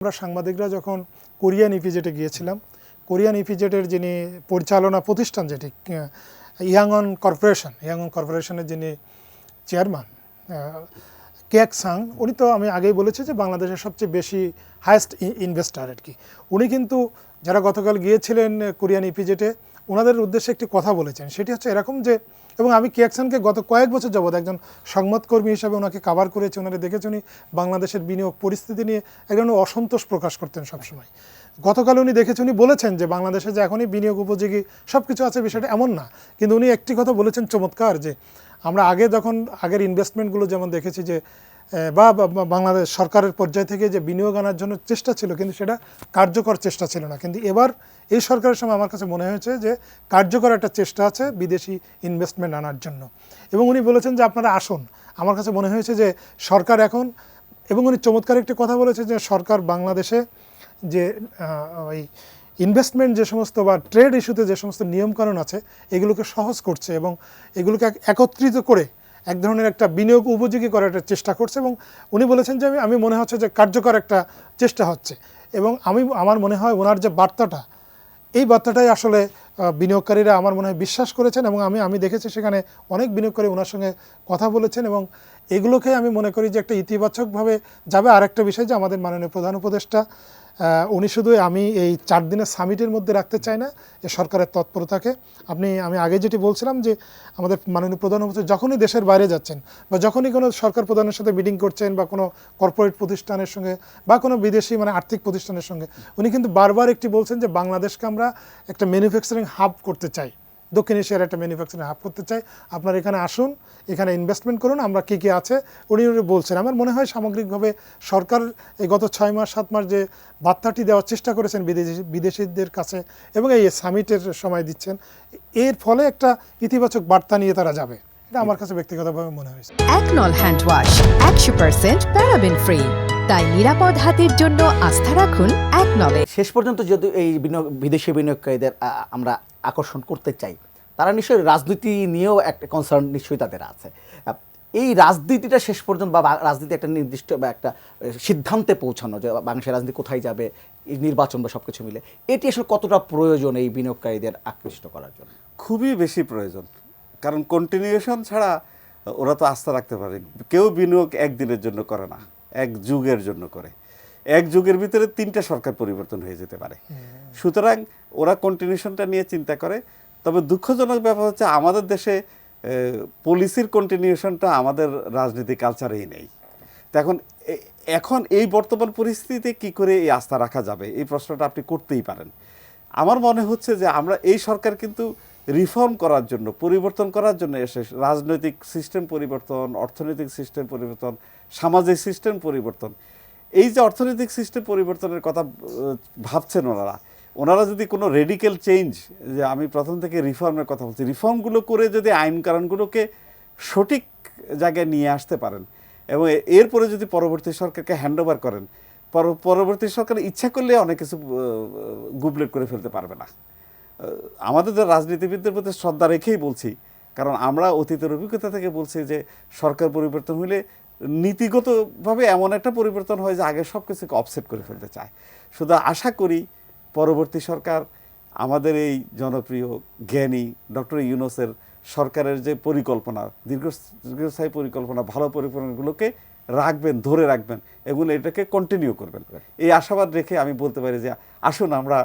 আমরা সাংবাদিকরা যখন কোরিয়ান ইপিজেটে গিয়েছিলাম, কোরিয়ান ইপিজেটের যিনি পরিচালনা প্রতিষ্ঠান, যেটি ইয়াংঅন কর্পোরেশনের যিনি চেয়ারম্যান কেক সাং, উনি তো আমি আগেই বলেছি যে বাংলাদেশের সবচেয়ে বেশি হায়েস্ট ইনভেস্টার আর কি। উনি কিন্তু যারা গতকাল গিয়েছিলেন কোরিয়ান ইপিজেটে, ওনাদের উদ্দেশ্যে একটি কথা বলেছেন, সেটি হচ্ছে এরকম যে, এবং আমি কেকসানকে গত কয়েক বছর যাবৎ একজন সংবাদকর্মী হিসাবে ওনাকে কাভার করেছি, ওনারা দেখেছি উনি বাংলাদেশের বিনিয়োগ পরিস্থিতি নিয়ে এক ধরনের অসন্তোষ প্রকাশ করতেন সবসময়। গতকাল উনি দেখেছি, উনি বলেছেন যে বাংলাদেশে যে এখনই বিনিয়োগ উপযোগী সব কিছু আছে, বিষয়টা এমন না। কিন্তু উনি একটি কথা বলেছেন চমৎকার, যে আমরা আগের ইনভেস্টমেন্টগুলো যেমন দেখেছি যে বা বাংলাদেশ সরকারের পর্যায় থেকে যে বিনিয়োগ আনার জন্য চেষ্টা ছিল, কিন্তু সেটা কার্যকর চেষ্টা ছিল না। কিন্তু এবার এই সরকারের সময় আমার কাছে মনে হয়েছে যে কার্যকর একটা চেষ্টা আছে বিদেশি ইনভেস্টমেন্ট আনার জন্য। এবং উনি বলেছেন যে আপনারা আসুন। আমার কাছে মনে হয়েছে যে সরকার এখন, এবং উনি চমৎকার একটি কথা বলেছে যে সরকার বাংলাদেশে যে ওই ইনভেস্টমেন্ট যে সমস্ত বা ট্রেড ইস্যুতে যে সমস্ত নিয়মকানুন আছে, এগুলোকে সহজ করছে এবং এগুলোকে একত্রিত করে এক ধরনের একটা বিনিয়োগ উপযোগী করার একটা চেষ্টা করছে। এবং উনি বলেছেন যে আমি মনে হচ্ছে যে কার্যকর একটা চেষ্টা হচ্ছে। এবং আমার মনে হয় ওনার যে বার্তাটা, এই বার্তাটাই আসলে বিনিয়োগকারীরা আমার মনে হয় বিশ্বাস করেছেন। এবং আমি দেখেছি সেখানে অনেক বিনিয়োগকারী ওনার সঙ্গে কথা বলেছেন, এবং এগুলোকে আমি মনে করি যে একটা ইতিবাচকভাবে যাবে। আর একটা বিষয় যে আমাদের মাননীয় প্রধান উপদেষ্টা, উনি শুধু আমি এই 4 দিনের সামিটের মধ্যে রাখতে চাই না যে সরকারের তৎপরতাকে। আমি আগে যেটি বলছিলাম যে আমাদের মাননীয় প্রধান উপদেষ্টা যখনই দেশের বাইরে যাচ্ছেন বা যখনই কোনো সরকার প্রধানের সাথে মিটিং করছেন বা কোনো কর্পোরেট প্রতিষ্ঠানের সঙ্গে বা কোনো বিদেশি আর্থিক প্রতিষ্ঠানের সঙ্গে, উনি কিন্তু বারবার একটি বলছেন যে বাংলাদেশকে আমরা একটা ম্যানুফ্যাকচারিং হাব করতে চাই, দক্ষিণ এশিয়ার একটা ম্যানুফ্যাকচারিং হাব করতে চাই, আপনারা এখানে আসুন, এখানে ইনভেস্টমেন্ট করুন, আমরা কী আছে উনি বলছেন। আমার মনে হয় সামগ্রিকভাবে সরকার এই গত 6-7 মাস যে বার্তাটি দেওয়ার চেষ্টা করেছেন বিদেশিদের কাছে এবং এই সামিটের সময় দিচ্ছেন, এর ফলে একটা ইতিবাচক বার্তা নিয়ে তারা যাবে, এটা আমার কাছে ব্যক্তিগতভাবে মনে হয়েছে। একনল হ্যান্ড ওয়াশ 100% প্যারাবেন ফ্রি, তাই নিরাপদ হাতের জন্য আস্থা রাখুন একনলে। শেষ পর্যন্ত যদি এই বিদেশি বিনিয়োগকারীদের আমরা আকর্ষণ করতে চাই, তারা নিশ্চয়ই রাজনীতি নিয়েও একটা কনসার্ন নিশ্চয়ই তাদের আছে। এই রাজনীতিটা শেষ পর্যন্ত বা রাজনীতি একটা নির্দিষ্ট বা একটা সিদ্ধান্তে পৌঁছানো যে বাংলাদেশের রাজনীতি কোথায় যাবে, এই নির্বাচন বা সব কিছু মিলে, এটি আসলে কতটা প্রয়োজন এই বিনিয়োগকারীদের আকৃষ্ট করার জন্য? খুবই বেশি প্রয়োজন, কারণ কন্টিনিউশন ছাড়া ওরা তো আস্থা রাখতে পারে। কেউ বিনিয়োগ একদিনের জন্য করে না, এক যুগের জন্য করে। এক যুগের ভিতরে 3টা সরকার পরিবর্তন হয়ে যেতে পারে। সুতরাং ওরা কন্টিনিউশনটা নিয়ে চিন্তা করে। তবে দুঃখজনক ব্যাপার হচ্ছে আমাদের দেশে পলিসির কন্টিনিউশনটা আমাদের রাজনীতি কালচারেই নেই। তো এখন এই বর্তমান পরিস্থিতিতে কি করে এই আস্থা রাখা যাবে, এই প্রশ্নটা আপনি করতেই পারেন। আমার মনে হচ্ছে যে আমরা এই সরকার কিন্তু রিফর্ম করার জন্য, পরিবর্তন করার জন্য এসে, রাজনৈতিক সিস্টেম পরিবর্তন, অর্থনৈতিক সিস্টেম পরিবর্তন, সামাজিক সিস্টেম পরিবর্তন, এই যে অর্থনৈতিক সিস্টেম পরিবর্তনের কথা ভাবছেন ওনারা যদি কোনো রেডিক্যাল চেঞ্জ, যে আমি প্রথম থেকে রিফর্মের কথা বলছি, রিফর্মগুলো করে যদি আইন কানুনগুলোকে সঠিক জায়গায় নিয়ে আসতে পারেন এবং এরপরে যদি পরবর্তী সরকারকে হ্যান্ডওভার করেন, পরবর্তী সরকার ইচ্ছা করলে অনেক কিছু গুবলেট করে ফেলতে পারবে না। আমাদের রাজনীতিবিদদের প্রতি শ্রদ্ধা রেখেই বলছি, কারণ আমরা অতীতের অভিজ্ঞতা থেকে বলছি যে সরকার পরিবর্তন হলে নীতিগতভাবে এমন একটা পরিবর্তন হয় যে আগে সব কিছুকে অফসেট করে ফেলতে চায়। শুধু আশা করি পরবর্তী সরকার আমাদের এই জনপ্রিয় জ্ঞানী ডক্টর ইউনূসের সরকারের যে পরিকল্পনা, দীর্ঘস্থায়ী পরিকল্পনা, ভালো পরিকল্পনাগুলোকে রাখবেন, ধরে রাখবেন এবং এটাকে কন্টিনিউ করবেন। এই আশাবাদ রেখে আমি বলতে পারি যে আসুন আমরা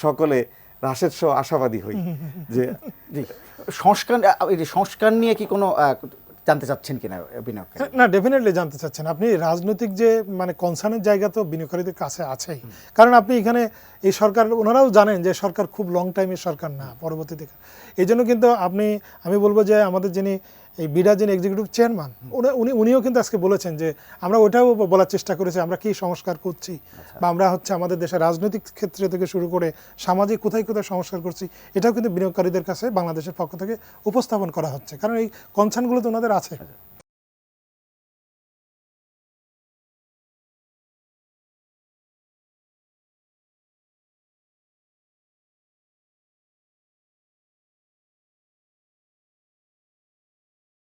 সকলে রাশেদ সহ আশাবাদী হই যে সংস্কার নিয়ে কি কোনো জানতে চাচ্ছেন কিনা বিনিয়োগ? না, ডেফিনেটলি জানতে চাচ্ছেন আপনি। রাজনৈতিক যে কনসার্নের জায়গা তো বিনিয়োগকারীদের কাছে আছেই, কারণ আপনি এখানে এই সরকার, ওনারাও জানেন যে সরকার খুব লং টাইমের সরকার না, পরবর্তীতে। এই জন্য কিন্তু আমি বলবো যে আমাদের যিনি এই বিডা যিনি এক্সিকিউটিভ চেয়ারম্যান, উনিও কিন্তু আজকে বলেছেন যে আমরা ওটাও বলার চেষ্টা করেছি আমরা কি সংস্কার করছি, বা আমরা আমাদের দেশের রাজনৈতিক ক্ষেত্রে থেকে শুরু করে সামাজিক কোথায় কোথায় সংস্কার করছি, এটাও কিন্তু বিনিয়োগকারীদের কাছে বাংলাদেশের পক্ষ থেকে উপস্থাপন করা হচ্ছে, কারণ এই কনসার্নগুলো তো ওনাদের আছে।